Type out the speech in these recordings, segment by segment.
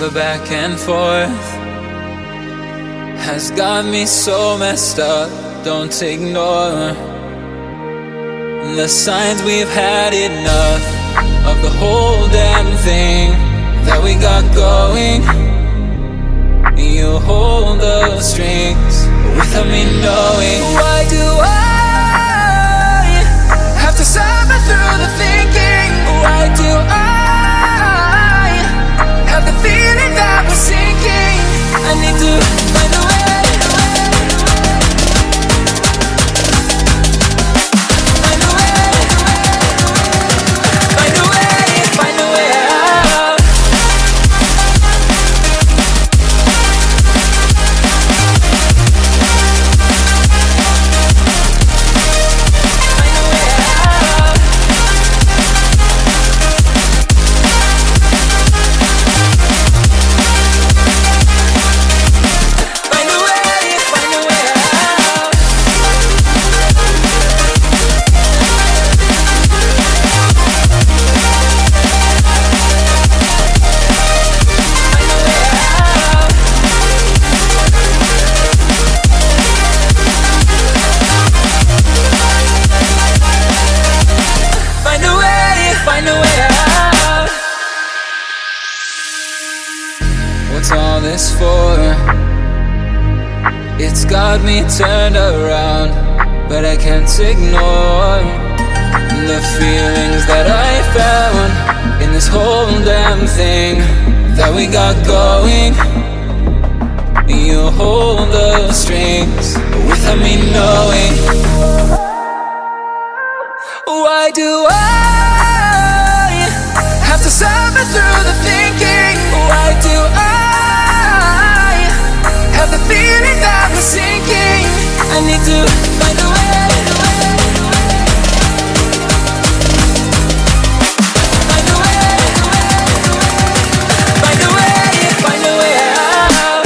The back and forth has got me so messed up. Don't ignore the signs. We've had enough of the whole damn thing that we got going. You hold the strings without me knowing. Why do I have to suffer through the thinking? Why do I have the feeling that we're sinking? I need to find a way. What's all this for? It's got me turned around, but I can't ignore the feelings that I found in this whole damn thing that we got going. You hold the strings without me knowing. Why do I have to suffer through the thinking? Why do I have the feeling that we're sinking? I need to find a way. Find a way. Find a way. Find a way out.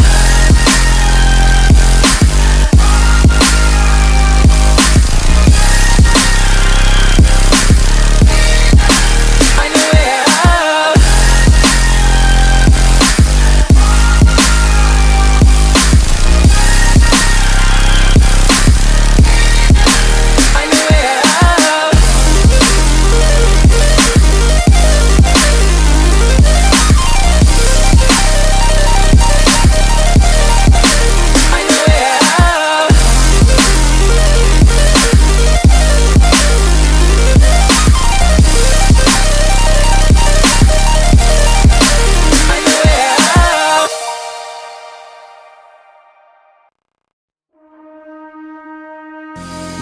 Find a way out.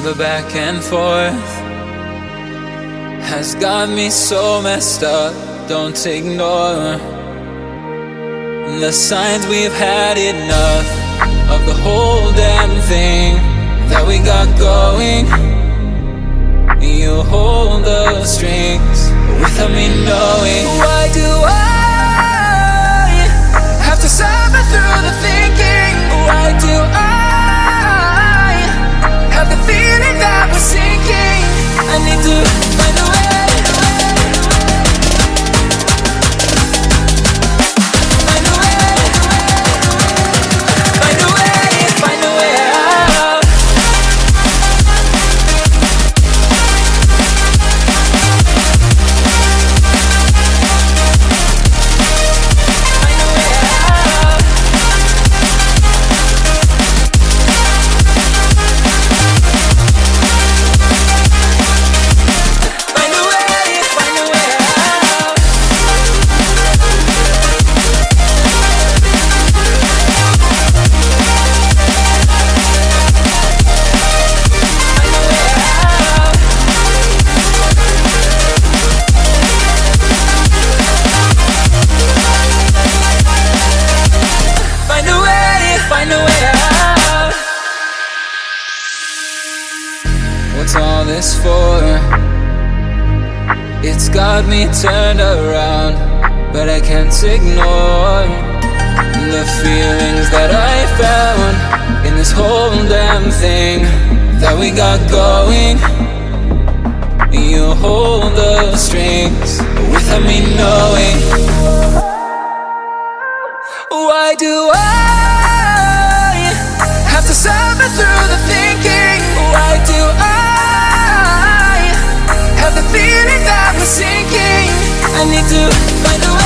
The back and forth has got me so messed up. Don't ignore the signs. We've had enough of the whole damn thing that we got going. You hold the strings without me knowing. Why do I have to suffer through the thinking? Why do I have the feeling that we're sinking? I need to find a way. Find a way. Find a way. Find a way out. Find a way out. What's all this for? It's got me turned around, but I can't ignore the feelings that I found in this whole damn thing that we got going. You hold the strings without me knowing. Why do I have to suffer through the thinking? Why do I have the feeling that we're sinking? I need to find a way.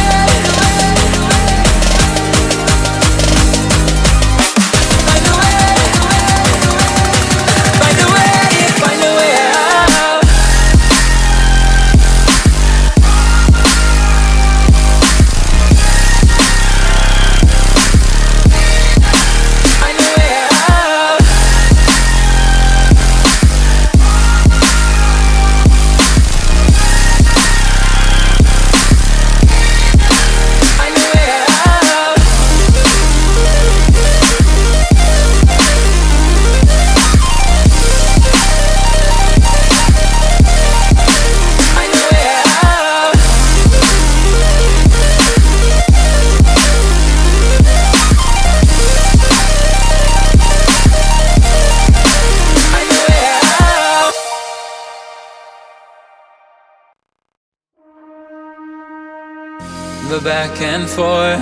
The back and forth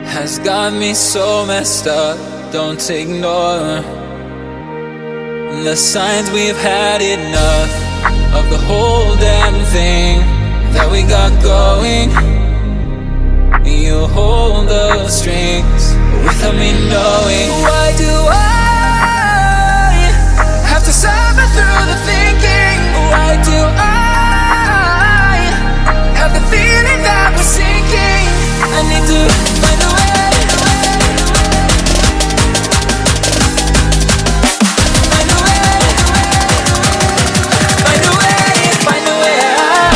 has got me so messed up. Don't ignore the signs. We've had enough of the whole damn thing that we got going. You hold the strings without me knowing. Why do I have to suffer through the thinking? Why do I have the feeling that we're sinking? I need to find a way. Find a way. Find a way. Find a way out.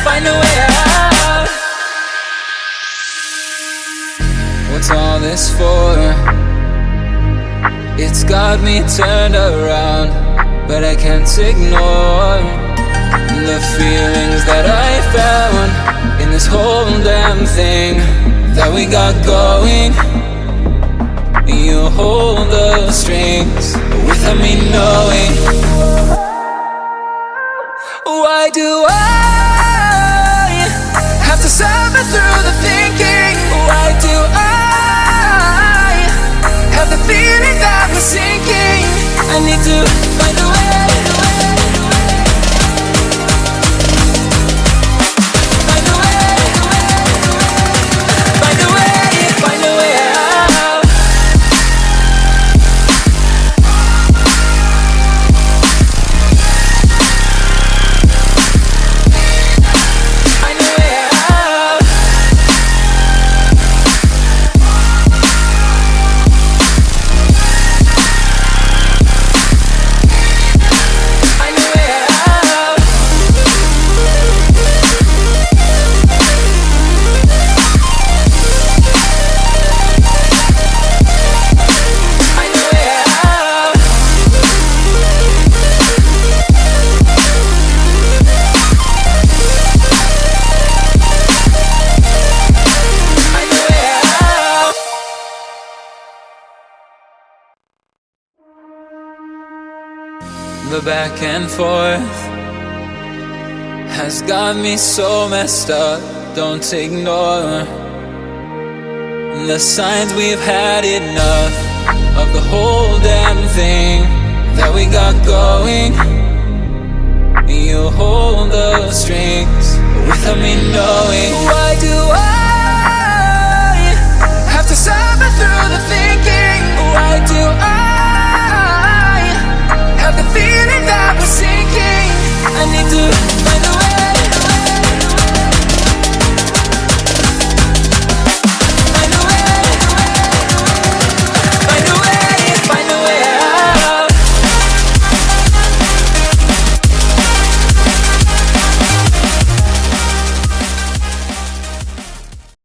Find a way out. What's all this for? It's got me turned around, but I can't ignore the feelings that I found in this whole damn thing that we got going. You hold the strings without me knowing. Why do I have to suffer through the thinking? Why do I have the feeling that we're sinking? I need to find a way. Find a way. Find a way. Find a way out. Find a way out. The back and forth has got me so messed up. Don't ignore the signs. We've had enough of the whole damn thing that we got going. You hold the strings